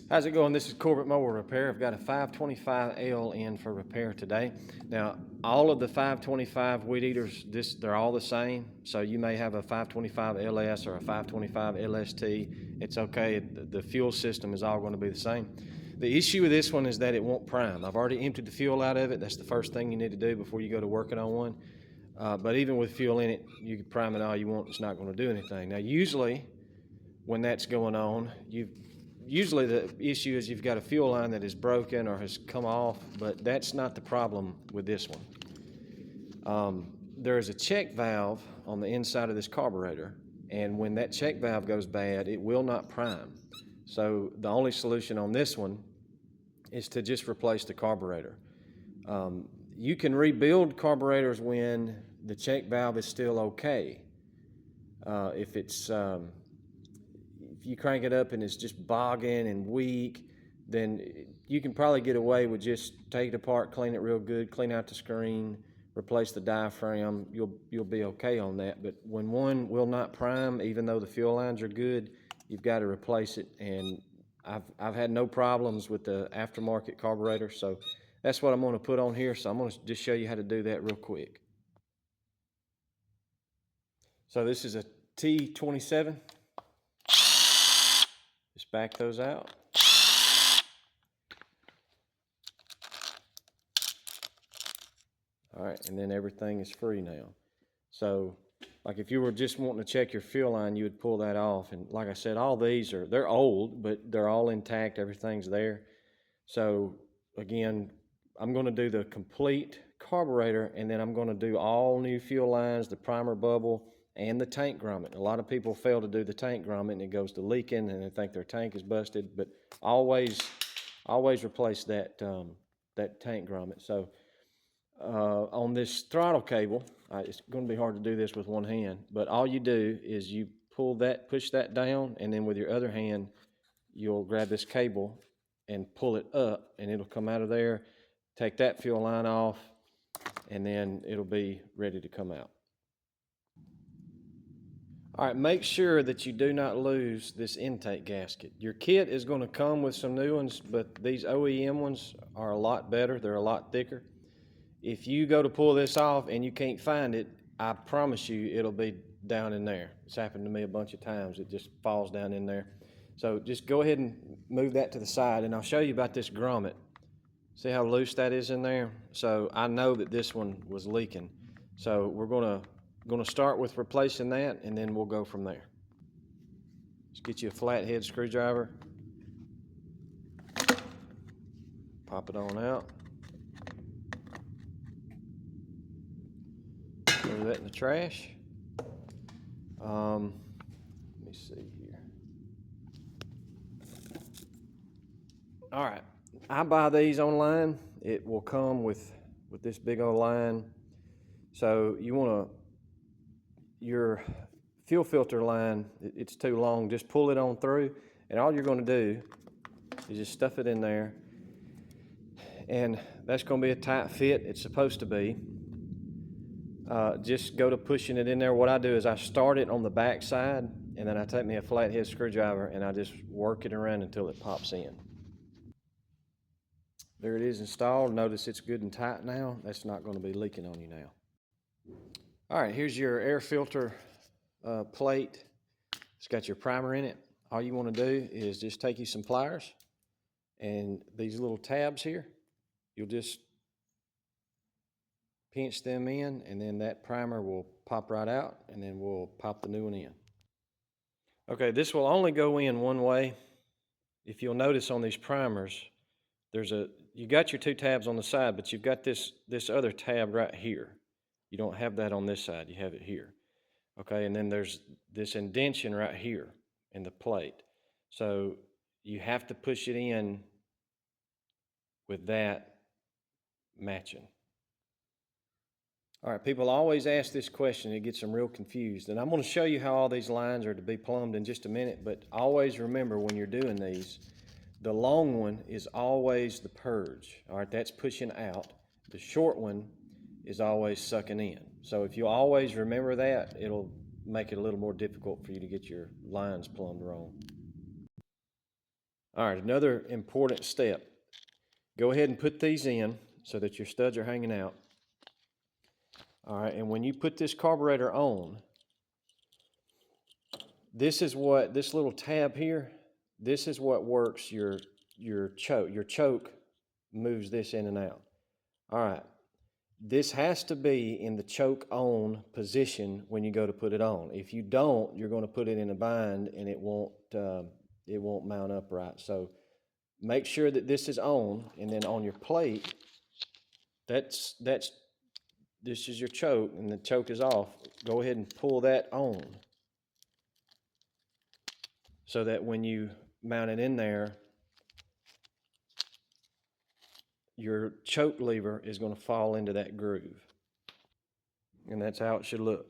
How's it going? This is Corbett Mower Repair. I've got a 525L in for repair today. Now, all of the 525 weed eaters, they're all the same. So you may have a 525 LS or a 525 LST. It's okay. The fuel system is all going to be the same. The issue with this one is that it won't prime. I've already emptied the fuel out of it. That's the first thing you need to do before you go to working on one. But even with fuel in it, you can prime it all you want. It's not going to do anything. Now, usually when that's going on, usually the issue is you've got a fuel line that is broken or has come off, but that's not the problem with this one. There is a check valve on the inside of this carburetor, and when that check valve goes bad, it will not prime. So the only solution on this one is to just replace the carburetor. You can rebuild carburetors when the check valve is still okay. If you crank it up and it's just bogging and weak, then you can probably get away with just take it apart, clean it real good, clean out the screen, replace the diaphragm. You'll be okay on that. But when one will not prime, even though the fuel lines are good, you've got to replace it. And I've had no problems with the aftermarket carburetor, so that's what I'm going to put on here. So I'm going to just show you how to do that real quick. So this is a T27. Just back those out. All right, and then everything is free now. So, like if you were just wanting to check your fuel line, you would pull that off. And like I said, all these they're old, but they're all intact. Everything's there. So again, I'm going to do the complete carburetor, and then I'm going to do all new fuel lines, the primer bubble, and the tank grommet. A lot of people fail to do the tank grommet, and it goes to leaking, and they think their tank is busted. But always replace that tank grommet. So on this throttle cable, it's going to be hard to do this with one hand, but all you do is you push that down, and then with your other hand, you'll grab this cable and pull it up, and it'll come out of there. Take that fuel line off, and then it'll be ready to come out. All right, make sure that you do not lose this intake gasket. Your kit is going to come with some new ones, but these OEM ones are a lot better. They're a lot thicker. If you go to pull this off and you can't find it, I promise you it'll be down in there. It's happened to me a bunch of times. It just falls down in there. So just go ahead and move that to the side, and I'll show you about this grommet. See how loose that is in there? So I know that this one was leaking. So we're gonna start with replacing that, and then we'll go from there. Just get you a flathead screwdriver. Pop it on out. Throw that in the trash. Let me see here. All right, I buy these online. It will come with this big old line. So you want your fuel filter line, it's too long, just pull it on through, and all you're going to do is just stuff it in there, and that's going to be a tight fit. It's supposed to be. Just go to pushing it in there. What I do is I start it on the back side, and then I take me a flathead screwdriver and I just work it around until it pops in. There it is installed. Notice it's good and tight now. That's not going to be leaking on you now. All right, here's your air filter plate. It's got your primer in it. All you want to do is just take you some pliers, and these little tabs here, you'll just pinch them in, and then that primer will pop right out, and then we'll pop the new one in. Okay, this will only go in one way. If you'll notice on these primers, you got your two tabs on the side, but you've got this other tab right here. You don't have that on this side, you have it here. Okay, and then there's this indentation right here in the plate. So you have to push it in with that matching. All right, people always ask this question. It gets them real confused. And I'm going to show you how all these lines are to be plumbed in just a minute, but always remember when you're doing these, the long one is always the purge. All right, that's pushing out. The short one is always sucking in. So if you always remember that, it'll make it a little more difficult for you to get your lines plumbed wrong. All right, another important step. Go ahead and put these in so that your studs are hanging out. All right, and when you put this carburetor on, this is what, this little tab here, this is what works your choke. Your choke moves this in and out. All right, this has to be in the choke on position when you go to put it on. If you don't, you're going to put it in a bind and it won't mount up right. So make sure that this is on, and then on your plate, this is your choke, and the choke is off. Go ahead and pull that on so that when you mount it in there, your choke lever is going to fall into that groove. And that's how it should look.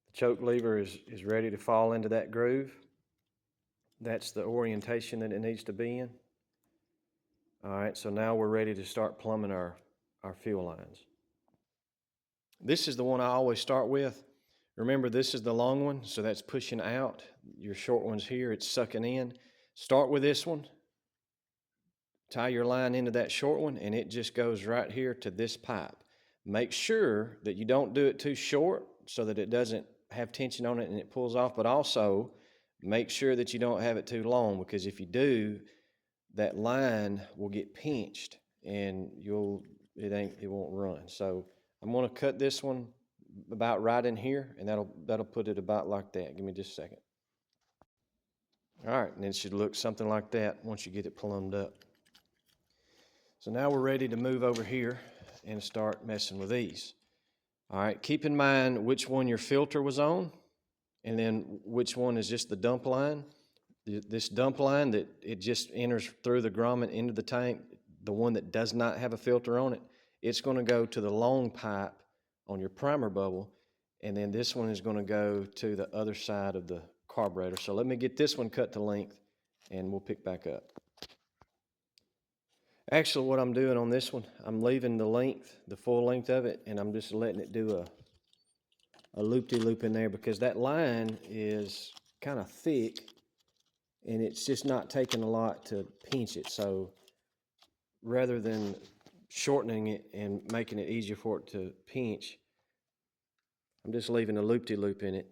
The choke lever is ready to fall into that groove. That's the orientation that it needs to be in. All right, so now we're ready to start plumbing our fuel lines. This is the one I always start with. Remember, this is the long one, so that's pushing out. Your short one's here, it's sucking in. Start with this one. Tie your line into that short one, and it just goes right here to this pipe. Make sure that you don't do it too short so that it doesn't have tension on it and it pulls off, but also make sure that you don't have it too long, because if you do, that line will get pinched and it won't run. So I'm going to cut this one about right in here, and that'll put it about like that. Give me just a second. All right, and it should look something like that once you get it plumbed up. So now we're ready to move over here and start messing with these. All right, keep in mind which one your filter was on, and then which one is just the dump line. This dump line that it just enters through the grommet into the tank, the one that does not have a filter on it, it's going to go to the long pipe on your primer bubble, and then this one is going to go to the other side of the carburetor. So let me get this one cut to length, and we'll pick back up. Actually, what I'm doing on this one, I'm leaving the length, the full length of it, and I'm just letting it do a loop-de-loop in there, because that line is kind of thick and it's just not taking a lot to pinch it. So rather than shortening it and making it easier for it to pinch, I'm just leaving a loop-de-loop in it.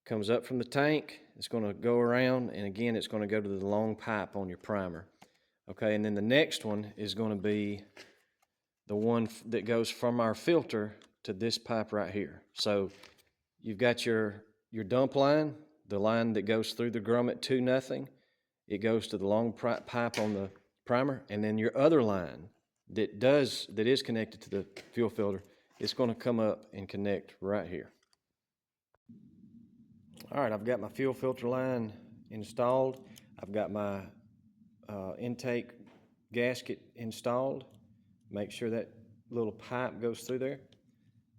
Comes up from the tank, it's going to go around, and again it's going to go to the long pipe on your primer. Okay, and then the next one is going to be the one that goes from our filter to this pipe right here. So you've got your dump line, the line that goes through the grommet to nothing. It goes to the long pipe on the primer, and then your other line that is connected to the fuel filter, it's going to come up and connect right here. All right, I've got my fuel filter line installed. I've got my intake gasket installed. Make sure that little pipe goes through there,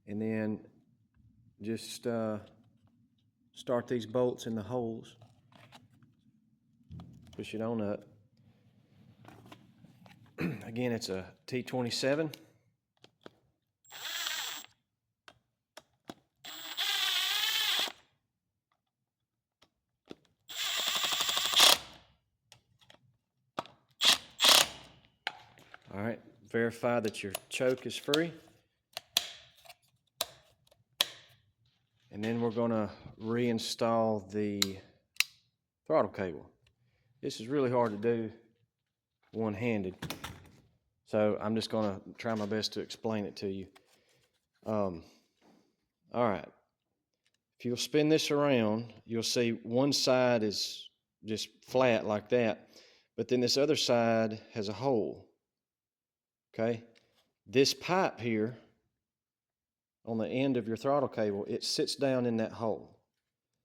and then just start these bolts in the holes. Push it on up. Again, it's a T27. All right, verify that your choke is free. And then we're going to reinstall the throttle cable. This is really hard to do one-handed, so I'm just going to try my best to explain it to you. All right, if you'll spin this around, you'll see one side is just flat like that, but then this other side has a hole. Okay, this pipe here on the end of your throttle cable, it sits down in that hole.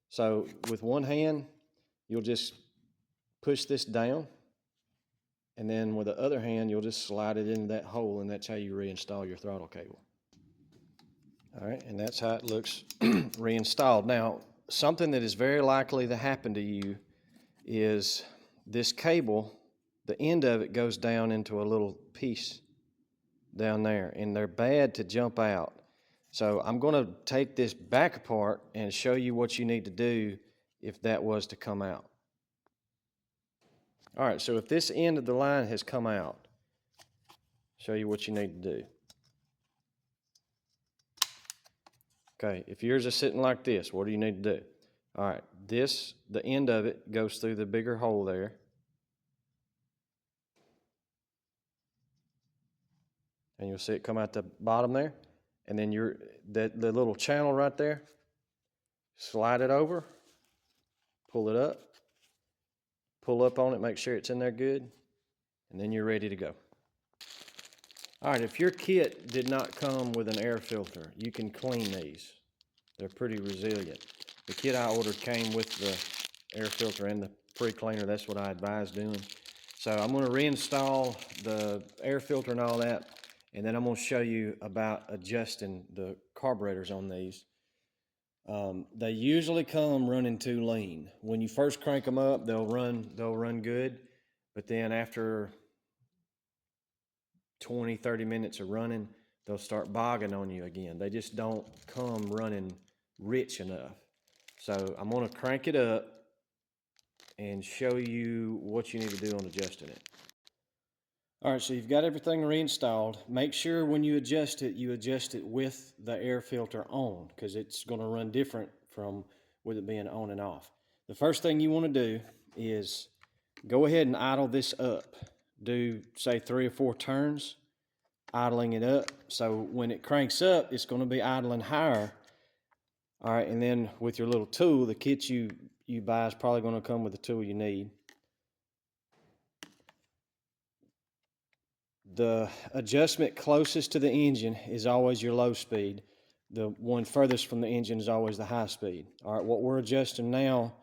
So with one hand, you'll just push this down, and then with the other hand, you'll just slide it into that hole, and that's how you reinstall your throttle cable. All right, and that's how it looks reinstalled. Now, something that is very likely to happen to you is this cable, the end of it goes down into a little piece down there, and they're bad to jump out. So I'm going to take this back apart and show you what you need to do if that was to come out. All right, so if this end of the line has come out, show you what you need to do. Okay, if yours is sitting like this, what do you need to do? All right, the end of it goes through the bigger hole there. And you'll see it come out the bottom there. And then the little channel right there, slide it over, pull it up, pull up on it, make sure it's in there good, and then you're ready to go. All right, if your kit did not come with an air filter, you can clean these. They're pretty resilient. The kit I ordered came with the air filter and the pre-cleaner. That's what I advise doing. So I'm going to reinstall the air filter and all that, and then I'm going to show you about adjusting the carburetors on these. They usually come running too lean. When you first crank them up, they'll run good, but then after 20-30 minutes of running, they'll start bogging on you again. They just don't come running rich enough. So I'm going to crank it up and show you what you need to do on adjusting it. All right, so you've got everything reinstalled. Make sure when you adjust it with the air filter on, because it's going to run different from with it being on and off. The first thing you want to do is go ahead and idle this up. Do, say, 3 or 4 turns, idling it up. So when it cranks up, it's going to be idling higher. All right, and then with your little tool, the kit you buy is probably going to come with the tool you need. The adjustment closest to the engine is always your low speed. The one furthest from the engine is always the high speed. All right, what we're adjusting now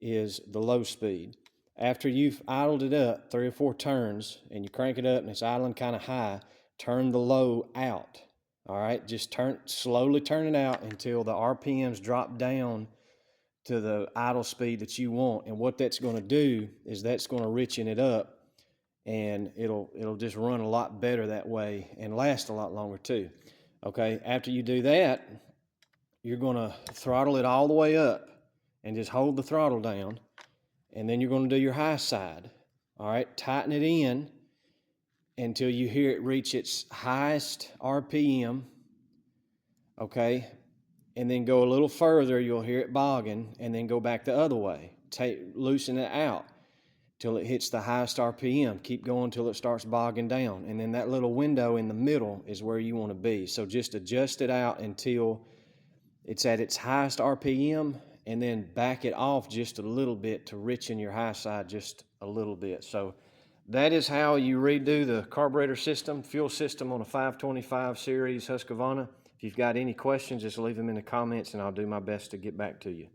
is the low speed. After you've idled it up 3 or 4 turns and you crank it up and it's idling kind of high, turn the low out. All right, just slowly turn it out until the RPMs drop down to the idle speed that you want. And what that's going to do is that's going to richen it up, and it'll just run a lot better that way and last a lot longer too. Okay, after you do that, you're going to throttle it all the way up and just hold the throttle down, and then you're going to do your high side. All right, tighten it in until you hear it reach its highest RPM. Okay, and then go a little further, you'll hear it bogging, and then go back the other way. Loosen it out till it hits the highest RPM. Keep going till it starts bogging down. And then that little window in the middle is where you want to be. So just adjust it out until it's at its highest RPM, and then back it off just a little bit to richen your high side just a little bit. So that is how you redo the carburetor system, fuel system on a 525 series Husqvarna. If you've got any questions, just leave them in the comments and I'll do my best to get back to you.